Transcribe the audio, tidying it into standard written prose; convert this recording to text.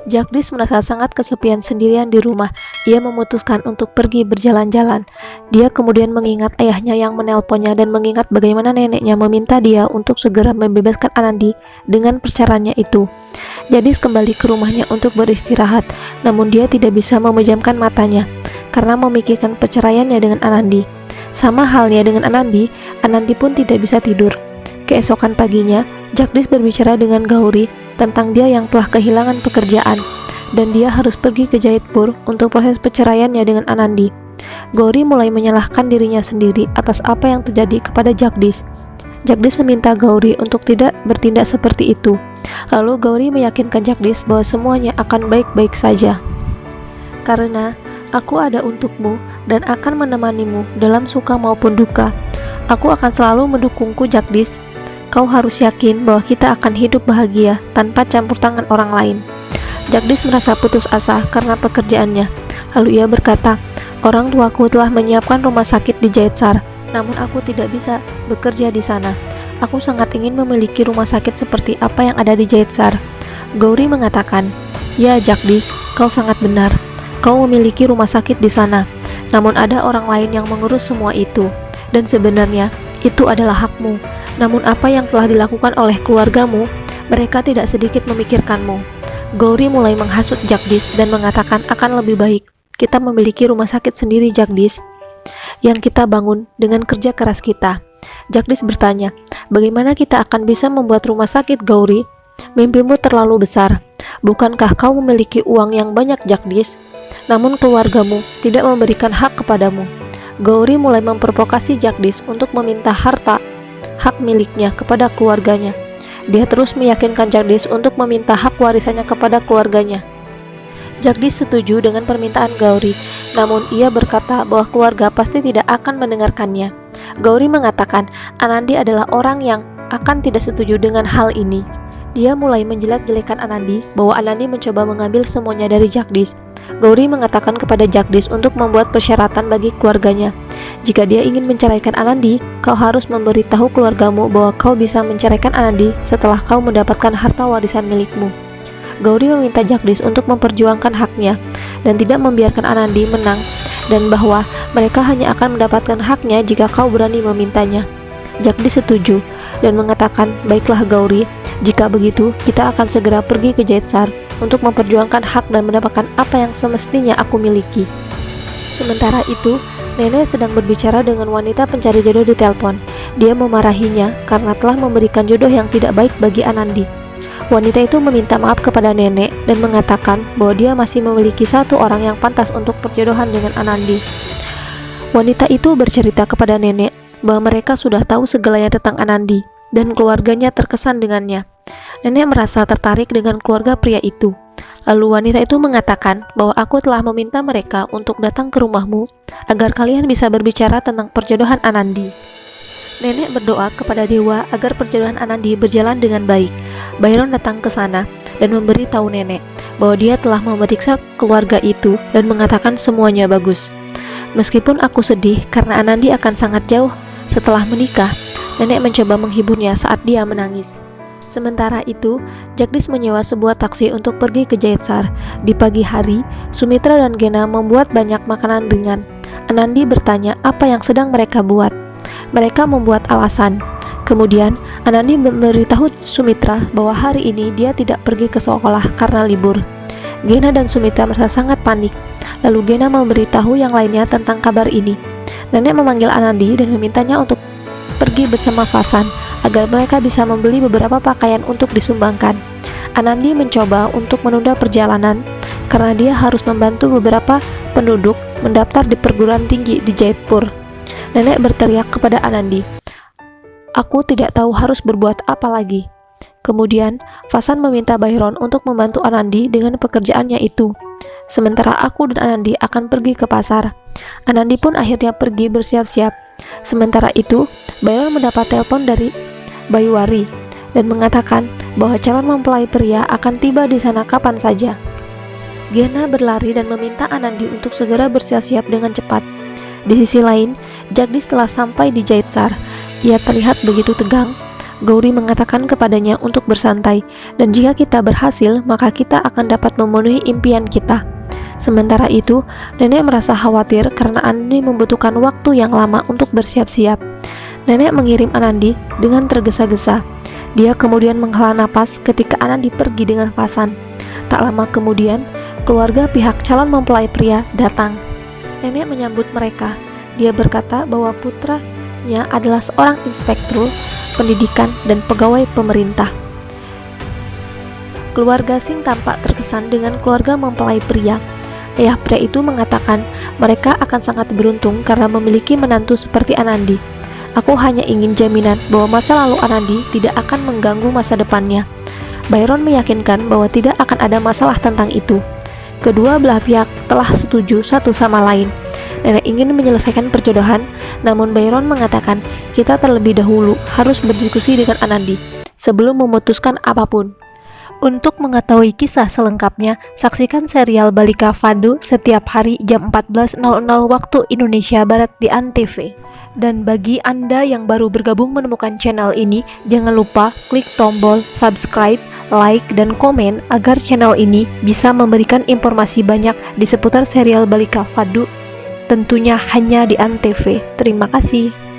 Jagdish merasa sangat kesepian sendirian di rumah. Ia memutuskan untuk pergi berjalan-jalan. Dia kemudian mengingat ayahnya yang menelponnya dan mengingat bagaimana neneknya meminta dia untuk segera membebaskan Anandi dengan percaranya itu. Jagdish kembali ke rumahnya untuk beristirahat, namun dia tidak bisa memejamkan matanya karena memikirkan perceraiannya dengan Anandi. Sama halnya dengan Anandi, Anandi pun tidak bisa tidur. Keesokan paginya, Jagdish berbicara dengan Gauri tentang dia yang telah kehilangan pekerjaan dan dia harus pergi ke Jaitpur untuk proses perceraiannya dengan Anandi. Gauri mulai menyalahkan dirinya sendiri atas apa yang terjadi kepada Jagdish. Jagdish meminta Gauri untuk tidak bertindak seperti itu. Lalu Gauri meyakinkan Jagdish bahwa semuanya akan baik-baik saja. Karena aku ada untukmu dan akan menemanimu dalam suka maupun duka. Aku akan selalu mendukungku, Jagdish. Kau harus yakin bahwa kita akan hidup bahagia tanpa campur tangan orang lain. Jagdish merasa putus asa karena pekerjaannya. Lalu ia berkata, orang tuaku telah menyiapkan rumah sakit di Jaitsar, namun aku tidak bisa bekerja di sana. Aku sangat ingin memiliki rumah sakit seperti apa yang ada di Jaitsar. Gauri mengatakan, ya Jagdish, kau sangat benar. Kau memiliki rumah sakit di sana, namun ada orang lain yang mengurus semua itu. Dan sebenarnya, itu adalah hakmu. Namun apa yang telah dilakukan oleh keluargamu, mereka tidak sedikit memikirkanmu. Gauri mulai menghasut Jagdish dan mengatakan akan lebih baik kita memiliki rumah sakit sendiri, Jagdish, yang kita bangun dengan kerja keras kita. Jagdish bertanya, bagaimana kita akan bisa membuat rumah sakit, Gauri? Mimpimu terlalu besar. Bukankah kau memiliki uang yang banyak, Jagdish? Namun keluargamu tidak memberikan hak kepadamu. Gauri mulai memprovokasi Jagdish untuk meminta hak miliknya kepada keluarganya. Dia terus meyakinkan Jagdish untuk meminta hak warisannya kepada keluarganya. Jagdish setuju dengan permintaan Gauri, namun ia berkata bahwa keluarga pasti tidak akan mendengarkannya. Gauri mengatakan Anandi adalah orang yang akan tidak setuju dengan hal ini. Dia mulai menjelek-jelekan Anandi bahwa Anandi mencoba mengambil semuanya dari Jagdish. Gauri mengatakan kepada Jagdish untuk membuat persyaratan bagi keluarganya. Jika dia ingin menceraikan Anandi, kau harus memberitahu keluargamu bahwa kau bisa menceraikan Anandi setelah kau mendapatkan harta warisan milikmu. Gauri meminta Jagdish untuk memperjuangkan haknya dan tidak membiarkan Anandi menang, dan bahwa mereka hanya akan mendapatkan haknya jika kau berani memintanya. Jagdish setuju dan mengatakan, baiklah Gauri, jika begitu kita akan segera pergi ke Jaitsar untuk memperjuangkan hak dan mendapatkan apa yang semestinya aku miliki. Sementara itu, nenek sedang berbicara dengan wanita pencari jodoh di telepon. Dia memarahinya karena telah memberikan jodoh yang tidak baik bagi Anandi. Wanita itu meminta maaf kepada nenek dan mengatakan bahwa dia masih memiliki satu orang yang pantas untuk perjodohan dengan Anandi. Wanita itu bercerita kepada nenek bahwa mereka sudah tahu segalanya tentang Anandi dan keluarganya terkesan dengannya. Nenek merasa tertarik dengan keluarga pria itu. Lalu wanita itu mengatakan bahwa aku telah meminta mereka untuk datang ke rumahmu agar kalian bisa berbicara tentang perjodohan Anandi. Nenek berdoa kepada dewa agar perjodohan Anandi berjalan dengan baik. Byron datang ke sana dan memberitahu nenek bahwa dia telah memeriksa keluarga itu dan mengatakan semuanya bagus. Meskipun aku sedih karena Anandi akan sangat jauh setelah menikah, nenek mencoba menghiburnya saat dia menangis. Sementara itu, Jagdish menyewa sebuah taksi untuk pergi ke Jaitsar. Di pagi hari, Sumitra dan Gena membuat banyak makanan ringan. Anandi bertanya apa yang sedang mereka buat. Mereka membuat alasan. Kemudian, Anandi memberitahu Sumitra bahwa hari ini dia tidak pergi ke sekolah karena libur. Gena dan Sumitra merasa sangat panik. Lalu Gena memberitahu yang lainnya tentang kabar ini. Nenek memanggil Anandi dan memintanya untuk pergi bersama Vasan agar mereka bisa membeli beberapa pakaian untuk disumbangkan. Anandi mencoba untuk menunda perjalanan karena dia harus membantu beberapa penduduk mendaftar di perguruan tinggi di Jaitpur. Nenek berteriak kepada Anandi, aku tidak tahu harus berbuat apa lagi. Kemudian, Vasan meminta Byron untuk membantu Anandi dengan pekerjaannya itu. Sementara aku dan Anandi akan pergi ke pasar. Anandi pun akhirnya pergi bersiap-siap. Sementara itu, Byron mendapat telepon dari Bayuwari dan mengatakan bahwa calon mempelai pria akan tiba di sana kapan saja. Gena berlari dan meminta Anandi untuk segera bersiap-siap dengan cepat. Di sisi lain, Jagdish telah sampai di Jaitsar. Ia terlihat begitu tegang. Gauri mengatakan kepadanya untuk bersantai, dan jika kita berhasil, maka kita akan dapat memenuhi impian kita. Sementara itu, nenek merasa khawatir karena Anandi membutuhkan waktu yang lama untuk bersiap-siap. Nenek mengirim Anandi dengan tergesa-gesa. Dia kemudian menghela napas ketika Anandi pergi dengan Vasan. Tak lama kemudian, keluarga pihak calon mempelai pria datang. Nenek menyambut mereka. Dia berkata bahwa putranya adalah seorang inspektur pendidikan dan pegawai pemerintah. Keluarga Singh tampak terkesan dengan keluarga mempelai pria. Ayah pria itu mengatakan mereka akan sangat beruntung karena memiliki menantu seperti Anandi. Aku hanya ingin jaminan bahwa masa lalu Anandi tidak akan mengganggu masa depannya. Byron meyakinkan bahwa tidak akan ada masalah tentang itu. Kedua belah pihak telah setuju satu sama lain. Nenek ingin menyelesaikan perjodohan, namun Byron mengatakan kita terlebih dahulu harus berdiskusi dengan Anandi sebelum memutuskan apapun. Untuk mengetahui kisah selengkapnya, saksikan serial Balika Fado setiap hari jam 14.00 waktu Indonesia Barat di ANTV. Dan bagi Anda yang baru bergabung menemukan channel ini, jangan lupa klik tombol subscribe, like, dan komen agar channel ini bisa memberikan informasi banyak di seputar serial Balika Fado, tentunya hanya di ANTV. Terima kasih.